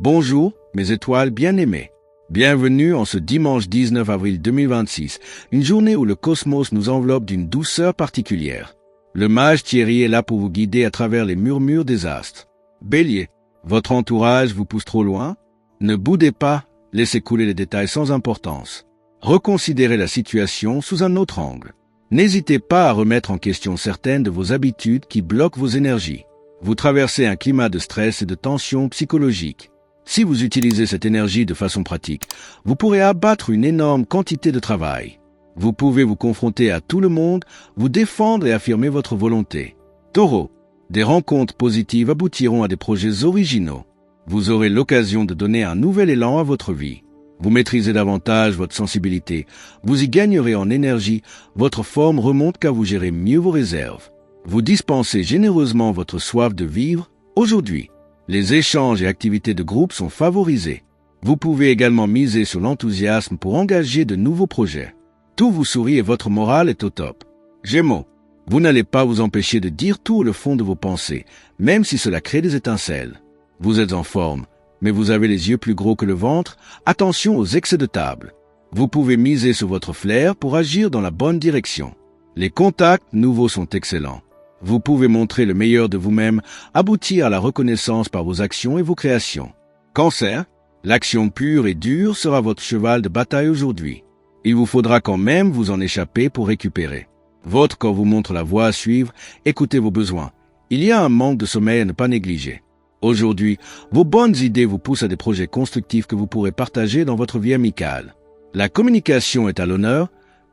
Bonjour, mes étoiles bien-aimées. Bienvenue en ce dimanche 19 avril 2026, une journée où le cosmos nous enveloppe d'une douceur particulière. Le mage Thierry est là pour vous guider à travers les murmures des astres. Bélier, votre entourage vous pousse trop loin? Ne boudez pas, laissez couler les détails sans importance. Reconsidérez la situation sous un autre angle. N'hésitez pas à remettre en question certaines de vos habitudes qui bloquent vos énergies. Vous traversez un climat de stress et de tension psychologique. Si vous utilisez cette énergie de façon pratique, vous pourrez abattre une énorme quantité de travail. Vous pouvez vous confronter à tout le monde, vous défendre et affirmer votre volonté. Taureau, des rencontres positives aboutiront à des projets originaux. Vous aurez l'occasion de donner un nouvel élan à votre vie. Vous maîtrisez davantage votre sensibilité, vous y gagnerez en énergie, votre forme remonte car vous gérez mieux vos réserves. Vous dispensez généreusement votre soif de vivre aujourd'hui. Les échanges et activités de groupe sont favorisés. Vous pouvez également miser sur l'enthousiasme pour engager de nouveaux projets. Tout vous sourit et votre morale est au top. Gémeaux, vous n'allez pas vous empêcher de dire tout le fond de vos pensées, même si cela crée des étincelles. Vous êtes en forme, mais vous avez les yeux plus gros que le ventre. Attention aux excès de table. Vous pouvez miser sur votre flair pour agir dans la bonne direction. Les contacts nouveaux sont excellents. Vous pouvez montrer le meilleur de vous-même, aboutir à la reconnaissance par vos actions et vos créations. Cancer, l'action pure et dure sera votre cheval de bataille aujourd'hui. Il vous faudra quand même vous en échapper pour récupérer. Votre corps vous montre la voie à suivre, écoutez vos besoins. Il y a un manque de sommeil à ne pas négliger. Aujourd'hui, vos bonnes idées vous poussent à des projets constructifs que vous pourrez partager dans votre vie amicale. La communication est à l'honneur.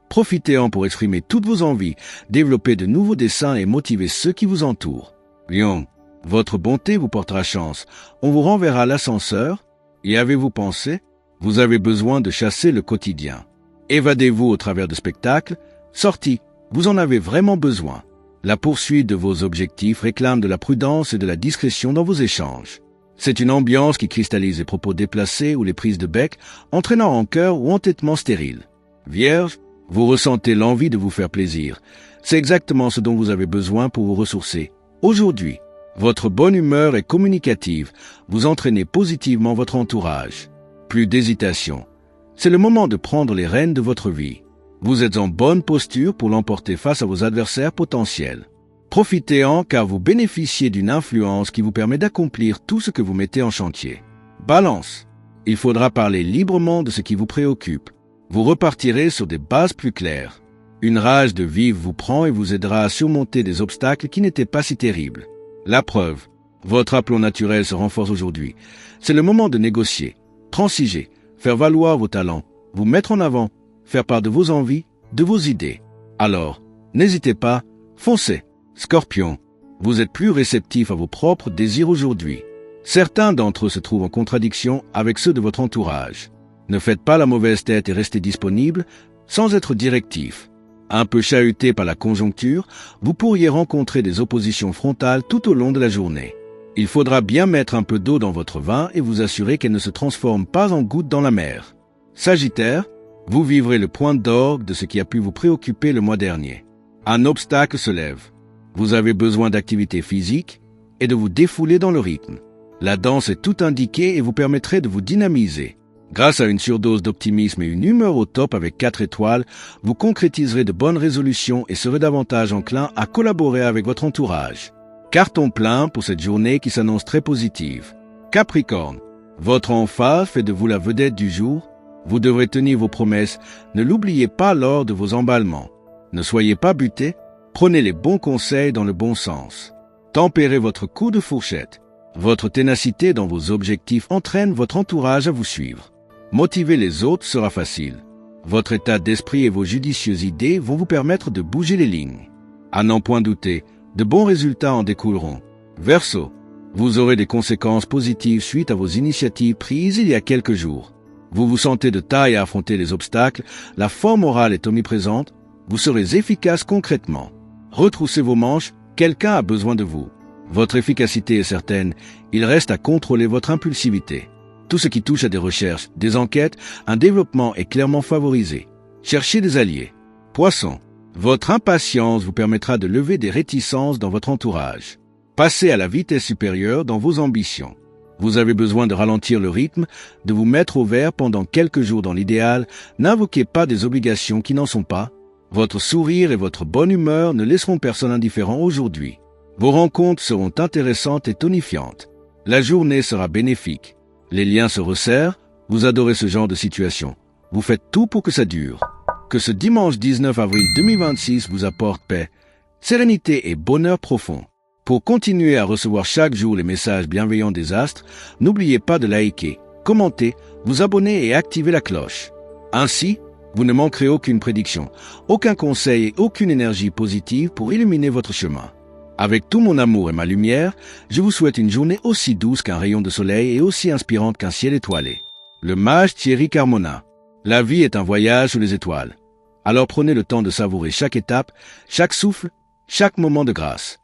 Profitez-en pour exprimer toutes vos envies, développer de nouveaux desseins et motiver ceux qui vous entourent. Lion, votre bonté vous portera chance. On vous renverra l'ascenseur. Y avez-vous pensé? Vous avez besoin de chasser le quotidien. Évadez-vous au travers de spectacles. Sortie, vous en avez vraiment besoin. La poursuite de vos objectifs réclame de la prudence et de la discrétion dans vos échanges. C'est une ambiance qui cristallise les propos déplacés ou les prises de bec, entraînant rancœur ou entêtement stérile. Vierge, vous ressentez l'envie de vous faire plaisir. C'est exactement ce dont vous avez besoin pour vous ressourcer. Aujourd'hui, votre bonne humeur est communicative. Vous entraînez positivement votre entourage. Plus d'hésitation. C'est le moment de prendre les rênes de votre vie. Vous êtes en bonne posture pour l'emporter face à vos adversaires potentiels. Profitez-en car vous bénéficiez d'une influence qui vous permet d'accomplir tout ce que vous mettez en chantier. Balance. Il faudra parler librement de ce qui vous préoccupe. Vous repartirez sur des bases plus claires. Une rage de vivre vous prend et vous aidera à surmonter des obstacles qui n'étaient pas si terribles. La preuve, votre aplomb naturel se renforce aujourd'hui. C'est le moment de négocier, transiger, faire valoir vos talents, vous mettre en avant, faire part de vos envies, de vos idées. Alors, n'hésitez pas, foncez. Scorpion, vous êtes plus réceptif à vos propres désirs aujourd'hui. Certains d'entre eux se trouvent en contradiction avec ceux de votre entourage. Ne faites pas la mauvaise tête et restez disponible sans être directif. Un peu chahuté par la conjoncture, vous pourriez rencontrer des oppositions frontales tout au long de la journée. Il faudra bien mettre un peu d'eau dans votre vin et vous assurer qu'elle ne se transforme pas en goutte dans la mer. Sagittaire, vous vivrez le point d'orgue de ce qui a pu vous préoccuper le mois dernier. Un obstacle se lève. Vous avez besoin d'activité physique et de vous défouler dans le rythme. La danse est tout indiquée et vous permettrait de vous dynamiser. Grâce à une surdose d'optimisme et une humeur au top avec 4 étoiles, vous concrétiserez de bonnes résolutions et serez davantage enclin à collaborer avec votre entourage. Carton plein pour cette journée qui s'annonce très positive. Capricorne, votre emphase fait de vous la vedette du jour. Vous devrez tenir vos promesses. Ne l'oubliez pas lors de vos emballements. Ne soyez pas buté. Prenez les bons conseils dans le bon sens. Tempérez votre coup de fourchette. Votre ténacité dans vos objectifs entraîne votre entourage à vous suivre. Motiver les autres sera facile. Votre état d'esprit et vos judicieuses idées vont vous permettre de bouger les lignes. À n'en point douter, de bons résultats en découleront. Verseau, vous aurez des conséquences positives suite à vos initiatives prises il y a quelques jours. Vous vous sentez de taille à affronter les obstacles, la forme morale est omniprésente, vous serez efficace concrètement. Retroussez vos manches, quelqu'un a besoin de vous. Votre efficacité est certaine, il reste à contrôler votre impulsivité. Tout ce qui touche à des recherches, des enquêtes, un développement est clairement favorisé. Cherchez des alliés. Poisson, votre impatience vous permettra de lever des réticences dans votre entourage. Passez à la vitesse supérieure dans vos ambitions. Vous avez besoin de ralentir le rythme, de vous mettre au vert pendant quelques jours dans l'idéal. N'invoquez pas des obligations qui n'en sont pas. Votre sourire et votre bonne humeur ne laisseront personne indifférent aujourd'hui. Vos rencontres seront intéressantes et tonifiantes. La journée sera bénéfique. Les liens se resserrent. Vous adorez ce genre de situation. Vous faites tout pour que ça dure. Que ce dimanche 19 avril 2026 vous apporte paix, sérénité et bonheur profond. Pour continuer à recevoir chaque jour les messages bienveillants des astres, n'oubliez pas de liker, commenter, vous abonner et activer la cloche. Ainsi, vous ne manquerez aucune prédiction, aucun conseil et aucune énergie positive pour illuminer votre chemin. Avec tout mon amour et ma lumière, je vous souhaite une journée aussi douce qu'un rayon de soleil et aussi inspirante qu'un ciel étoilé. Le mage Thierry Carmona. La vie est un voyage sous les étoiles. Alors prenez le temps de savourer chaque étape, chaque souffle, chaque moment de grâce.